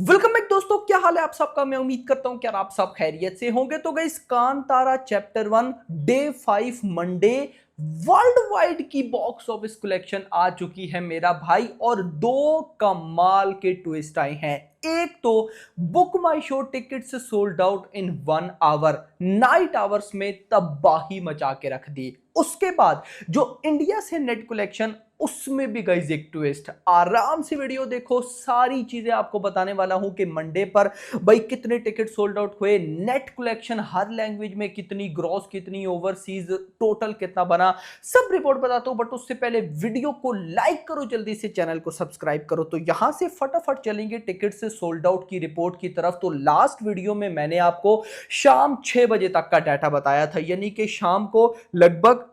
Welcome back दोस्तों, क्या हाल है आप सबका। मैं उम्मीद करता हूं कि यार आप सब खैरियत से होंगे। तो guys, Kantara chapter 1 day 5 Monday world wide की बॉक्स ऑफिस कलेक्शन आ चुकी है मेरा भाई, और दो कमाल के ट्विस्ट आए हैं। एक तो बुक माई शो टिकट से sold out in 1 hour, night hours में तबाही मचा के रख दी। उसके बाद जो इंडिया से नेट कलेक्शन, उसमें भी गाइस एक ट्विस्ट। आराम से वीडियो देखो, सारी चीजें आपको बताने वाला हूं कि मंडे पर भाई कितने टिकट सोल्ड आउट हुए, नेट कलेक्शन हर लैंग्वेज में कितनी, ग्रॉस कितनी, ओवरसीज टोटल कितना बना, सब रिपोर्ट बताता हूं। बट उससे पहले वीडियो को लाइक करो, जल्दी से चैनल को सब्सक्राइब करो। तो यहां से फटाफट चलेंगे टिकट से सोल्ड आउट की रिपोर्ट की तरफ। तो लास्ट वीडियो में मैंने आपको शाम 6 बजे तक का डाटा बताया था, यानी कि शाम को लगभग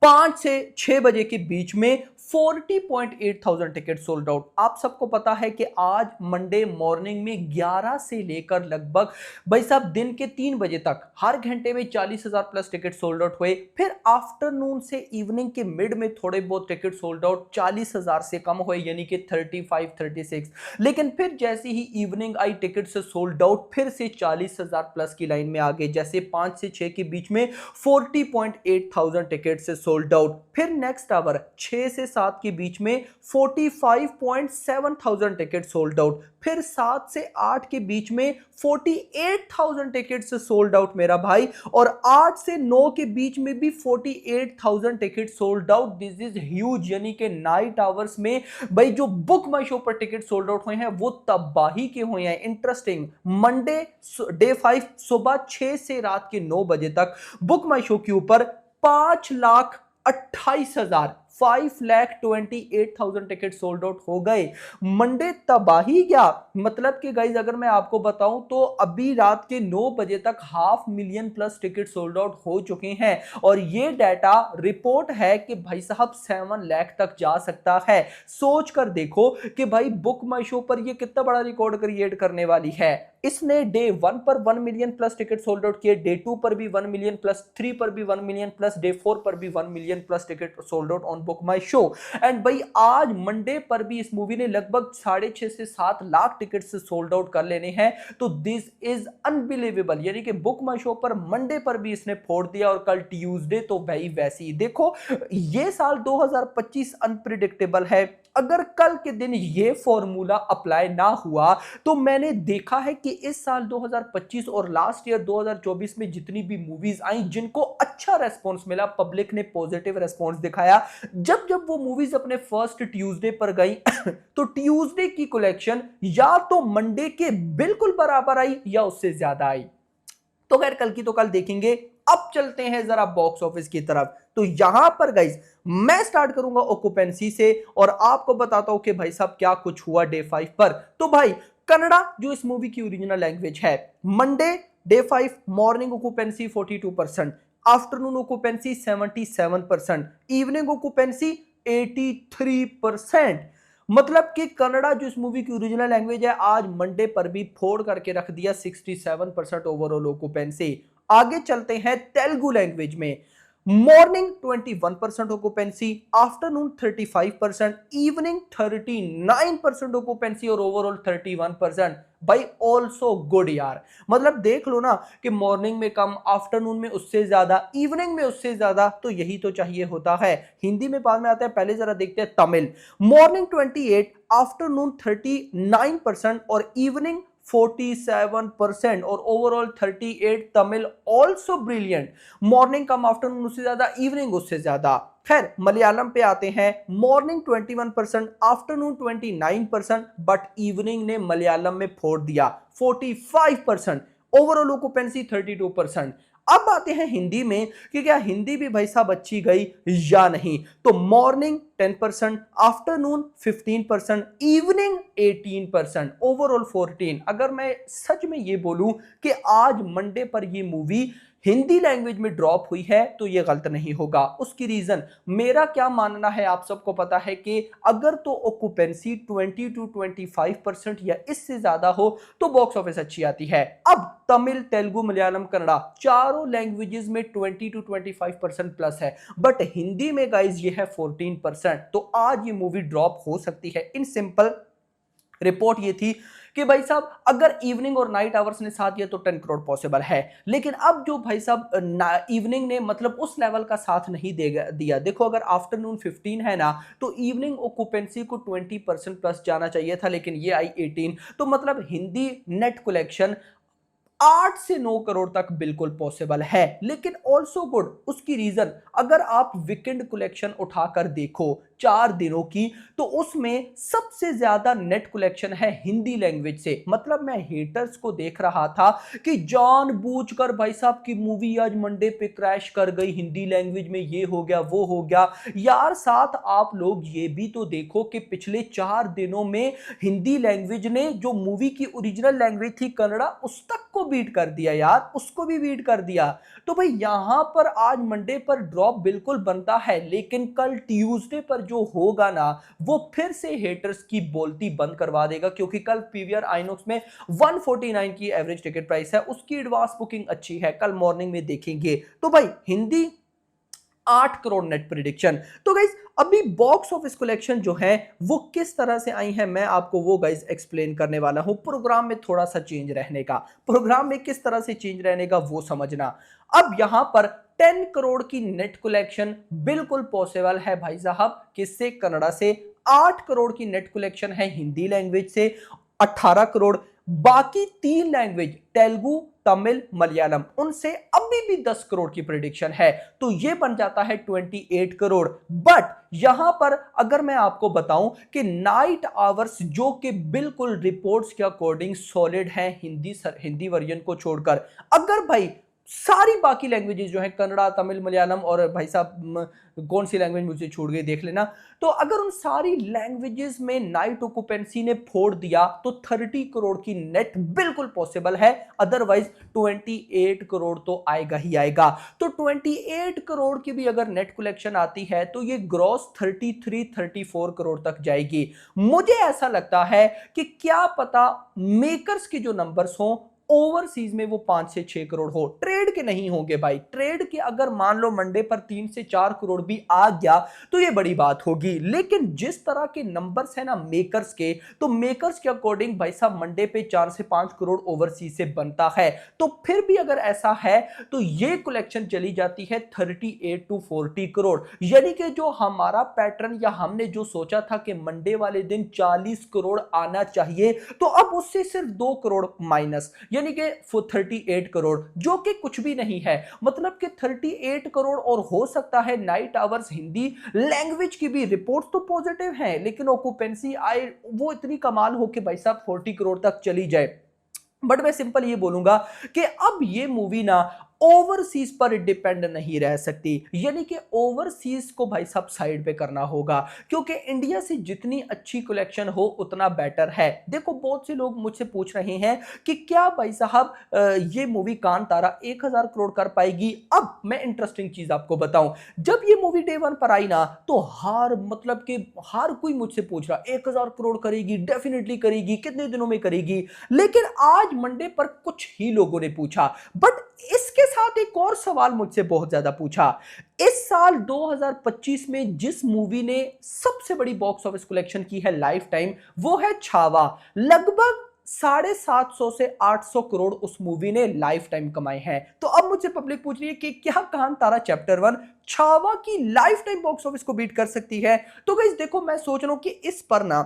5 से 6 बजे के बीच में 40.8 थाउजेंड टिकट सोल्ड आउट। आप सबको पता है कि आज मंडे मॉर्निंग में 11 से लेकर लगभग भाई साहब दिन के 3 बजे तक हर घंटे में 40,000 प्लस टिकट सोल्ड आउट हुए। फिर आफ्टरनून से इवनिंग के मिड में थोड़े बहुत टिकट सोल्ड आउट 40,000 से कम हुए, यानी कि 35, 36। लेकिन फिर जैसे ही इवनिंग आई, टिकट से सोल्ड आउट फिर से 40,000 प्लस की लाइन में आ गए। जैसे 5 से 6 के बीच में 40.8 थाउजेंड टिकट से सोल्ड आउट। फिर नेक्स्ट आवर 6 से 7 के बीच में 45.7 थाउजेंड टिकट सोल्ड आउट। फिर 7 से 8 के बीच में 48,000 टिकट से सोल्ड आउट मेरा भाई। और 8 से 9 के बीच में भी 48,000 ticket sold out. This is huge, यानी कि नाइट आवर्स में भाई जो बुक माई शो पर टिकट सोल्ड आउट हुए हैं वो तबाही के हुए हैं। इंटरेस्टिंग, मंडे डे 5 सुबह 6 से रात के 9 बजे तक बुक माई शो के ऊपर 5,28,000, 5,28,000 टिकट सोल्ड आउट हो गए। मंडे तबाही क्या, मतलब कि गाइज अगर मैं आपको बताऊं तो अभी रात के 9 बजे तक 500,000 प्लस टिकट सोल्ड आउट हो चुके हैं। और ये डाटा रिपोर्ट है कि भाई साहब 7 लाख तक जा सकता है। सोच कर देखो कि भाई बुक माई शो पर ये कितना बड़ा रिकॉर्ड क्रिएट करने वाली है। इसने डे 1 पर 1 million plus ticket sold out किए, डे 2 पर भी 1 मिलियन प्लस, 3 पर भी 1 मिलियन प्लस, डे 4 पर भी 1 million plus ticket sold out on book my show. And भाई आज मंडे पर भी इस मूवी ने लगभग 6.5 से 7 लाख टिकट से सोल्ड आउट कर लेने हैं। तो दिस इज अनबिलीवेबल, यानी कि बुक माई शो पर मंडे पर भी इसने फोड़ दिया, और कल ट्यूसडे तो भाई वैसे ही देखो। ये साल 2025 अनप्रिडिक्टेबल है। अगर कल के दिन ये फॉर्मूला अप्लाई ना हुआ तो मैंने देखा है कि इस साल 2025 और लास्ट ईयर 2024 में जितनी भी मूवीज आई जिनको अच्छा रेस्पॉन्स मिला, पब्लिक ने पॉजिटिव रेस्पॉन्स दिखाया, जब जब वो मूवीज अपने फर्स्ट ट्यूसडे पर गई तो ट्यूसडे की कलेक्शन या तो मंडे के बिल्कुल बराबर आई या उससे ज्यादा आई। तो खैर कल की तो कल देखेंगे। अब चलते हैं जरा बॉक्स ऑफिस की तरफ। तो यहां पर गाइस मैं स्टार्ट करूंगा ऑक्यूपेंसी से, और आपको बताता हूं कि भाई साहब क्या कुछ हुआ डे 5 पर। तो भाई कन्नड़ा जो इस मूवी की ओरिजिनल लैंग्वेज है, Monday day 5 morning occupancy 42%, afternoon occupancy 77%, evening occupancy 83%। मतलब कि कन्नड़ा जो इस मूवी की ओरिजिनल लैंग्वेज है, आज मंडे पर भी फोड़ करके रख दिया 67% ओवरऑल ऑक्यूपेंसी। आगे चलते हैं तेलुगु लैंग्वेज में, morning 21% occupancy, afternoon 35%, evening 39% occupancy, और ओवरऑल 31%। भाई ऑल्सो गुड यार, मतलब देख लो ना कि मॉर्निंग में कम, आफ्टरनून में उससे ज्यादा, इवनिंग में उससे ज्यादा, तो यही तो चाहिए होता है। हिंदी में बाद में आता है, पहले जरा देखते हैं तमिल। मॉर्निंग 28, आफ्टरनून 39% और इवनिंग 47% और overall 38। Tamil also brilliant, morning कम, आफ्टरनून उससे ज्यादा, इवनिंग उससे ज्यादा। खैर मलयालम पे आते हैं, मॉर्निंग 21%, आफ्टरनून 29%, बट इवनिंग ने मलयालम में फोड़ दिया 45%, ओवरऑल ऑक्यूपेंसी 32%। अब आते हैं हिंदी में कि क्या हिंदी भी भाई साहब अच्छी गई या नहीं। तो मॉर्निंग 10%, आफ्टरनून 15%, इवनिंग 18%, ओवरऑल 14। अगर मैं सच में ये बोलूं कि आज मंडे पर ये मूवी हिंदी लैंग्वेज में ड्रॉप हुई है तो ये गलत नहीं होगा। उसकी रीजन मेरा क्या मानना है, आप सबको पता है कि अगर तो ऑक्यूपेंसी 20 to 25% या इससे ज्यादा हो तो बॉक्स ऑफिस अच्छी आती है। अब तमिल, तेलुगु, मलयालम, कन्नड़ा चारों लैंग्वेजेस में 20 to 25% प्लस है, बट हिंदी में गाइज ये है 14%। तो आज ये मूवी ड्रॉप हो सकती है। इन सिंपल रिपोर्ट ये थी कि भाई साहब अगर इवनिंग और नाइट आवर्स ने साथ दिया तो 10 करोड़ पॉसिबल है, लेकिन अब जो भाई साहब इवनिंग ने मतलब उस लेवल का साथ नहीं दिया। देखो अगर आफ्टरनून 15 है ना तो इवनिंग ऑक्यूपेंसी को 20% प्लस जाना चाहिए था, लेकिन ये आई 18। तो मतलब हिंदी नेट कलेक्शन 8 से 9 करोड़ तक बिल्कुल पॉसिबल है, लेकिन ऑल्सो गुड। उसकी रीजन अगर आप वीकेंड कलेक्शन उठाकर देखो 4 दिनों की, तो उसमें सबसे ज्यादा नेट कलेक्शन है हिंदी लैंग्वेज से। मतलब मैं हेटर्स को देख रहा था कि जानबूझकर भाई साहब की मूवी आज मंडे पे क्रैश कर गई, हिंदी लैंग्वेज में ये हो गया वो हो गया। यार साथ आप लोग ये भी तो देखो कि पिछले 4 दिनों में हिंदी लैंग्वेज ने जो मूवी की ओरिजिनल लैंग्वेज थी कन्नड़ा, उस तक को बीट कर दिया यार, उसको भी बीट कर दिया। तो भाई यहां पर आज मंडे पर ड्रॉप बिल्कुल बनता है, लेकिन कल ट्यूसडे पर जो होगा ना वो फिर से हेटर्स की बोलती बंद करवा देगा, क्योंकि कल पीवीआर आइनॉक्स में 149 की एवरेज टिकट प्राइस है, उसकी एडवांस बुकिंग अच्छी है, कल मॉर्निंग में देखेंगे। तो भाई हिंदी 8 करोड़ नेट प्रिडिक्शन। तो गाइस अभी बॉक्स ऑफिस कलेक्शन जो है वो किस तरह से आई है मैं आपको वो गाइस एक्सप्लेन करने वाला हूं। प्रोग्राम में थोड़ा सा चेंज रहने का, प्रोग्राम में किस तरह से चेंज रहने का वो समझना। अब यहां पर 10 करोड़ की नेट कलेक्शन बिल्कुल पॉसिबल है भाई साहब, किससे? कन्नड़ा से। 8 करोड़ की नेट कलेक्शन है हिंदी लैंग्वेज से, 18 करोड़। बाकी 3 लैंग्वेज तेलुगु, तमिल, मलयालम, उनसे अभी भी 10 करोड़ की प्रेडिक्शन है, तो ये बन जाता है 28 करोड़। बट यहां पर अगर मैं आपको बताऊं कि नाइट आवर्स जो कि बिल्कुल रिपोर्ट्स के अकॉर्डिंग सॉलिड है हिंदी वर्जन को छोड़कर, अगर भाई सारी बाकी लैंग्वेजेस जो है कन्नड़ा, तमिल, मलयालम और भाई साहब कौन सी लैंग्वेज मुझे छूट गई देख लेना, तो अगर उन सारी लैंग्वेजेस में नाइट ऑक्यूपेंसी ने फोड़ दिया तो 30 करोड़ की नेट बिल्कुल पॉसिबल है। अदरवाइज 28 करोड़ तो आएगा ही आएगा। तो 28 करोड़ की भी अगर नेट कलेक्शन आती है तो ये ग्रॉस 33-34 करोड़ तक जाएगी। मुझे ऐसा लगता है कि क्या पता मेकर्स के जो नंबर्स हों ओवरसीज में वो 5 से 6 करोड़ हो, ट्रेड के नहीं होंगे भाई। ट्रेड के अगर मान लो मंडे पर 3 से 4 करोड़ भी आ गया तो ये बड़ी बात होगी, लेकिन जिस तरह के नंबर्स है ना मेकर्स के, तो मेकर्स के अकॉर्डिंग भाई साहब मंडे पे 4 से 5 करोड़ ओवरसीज से बनता है। तो फिर भी अगर ऐसा है तो ये कलेक्शन चली जाती है 38 to 40 करोड़, यानी कि जो हमारा पैटर्न या हमने जो सोचा था कि मंडे वाले दिन 40 करोड़ आना चाहिए, तो अब उससे सिर्फ 2 करोड़ माइनस, यानी कि 38 करोड़, जो कि कुछ भी नहीं है। मतलब कि 38 करोड़, और हो सकता है नाइट आवर्स हिंदी लैंग्वेज की भी रिपोर्ट्स तो पॉजिटिव हैं, लेकिन ऑक्यूपेंसी आए वो इतनी कमाल हो कि भाई साहब 40 करोड़ तक चली जाए। बट मैं सिंपल ये बोलूंगा कि अब ये मूवी ना ओवरसीज पर डिपेंड नहीं रह सकती, यानी कि ओवरसीज को भाई साहब साइड पे करना होगा, क्योंकि इंडिया से जितनी अच्छी कलेक्शन हो उतना बेटर है। देखो बहुत से लोग मुझसे पूछ रहे हैं कि क्या भाई साहब ये मूवी कांतारा 1000 करोड़ कर पाएगी। अब मैं इंटरेस्टिंग चीज आपको बताऊं, जब ये मूवी डे 1 पर आई ना तो मतलब कि हर कोई मुझसे पूछ रहा 1000 करोड़ करेगी, डेफिनेटली करेगी, कितने दिनों में करेगी। लेकिन आज मंडे पर कुछ ही लोगों ने पूछा, बट इसके साथ एक और सवाल मुझसे बहुत ज्यादा पूछा। इस साल 2025 में जिस मूवी ने सबसे बड़ी बॉक्स ऑफिस कलेक्शन की है लाइफ टाइम, वो है छावा। लगभग 750 से 800 करोड़ उस मूवी ने लाइफ टाइम कमाए हैं। तो अब मुझसे पब्लिक पूछ रही है कि क्या कांतारा चैप्टर 1 छावा की लाइफ टाइम बॉक्स ऑफिस को बीट कर सकती है। तो गाइस देखो, मैं सोच रहा हूं कि इस पर ना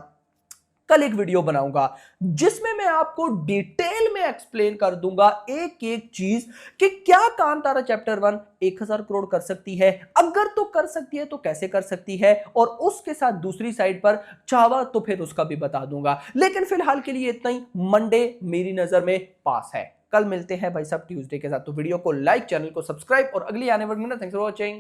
कल एक वीडियो बनाऊंगा जिसमें मैं आपको डिटेल में एक्सप्लेन कर दूंगा एक एक चीज कि क्या कांतारा चैप्टर 1 1000 करोड़ कर सकती है, अगर तो कर सकती है तो कैसे कर सकती है, और उसके साथ दूसरी साइड पर छावा तो फिर उसका भी बता दूंगा। लेकिन फिलहाल के लिए इतना ही। मंडे मेरी नजर में पास है, कल मिलते हैं भाई साहब ट्यूसडे के साथ। तो वीडियो को लाइक, चैनल को सब्सक्राइब और अगली आने वाली थैंक्स फॉर वॉचिंग।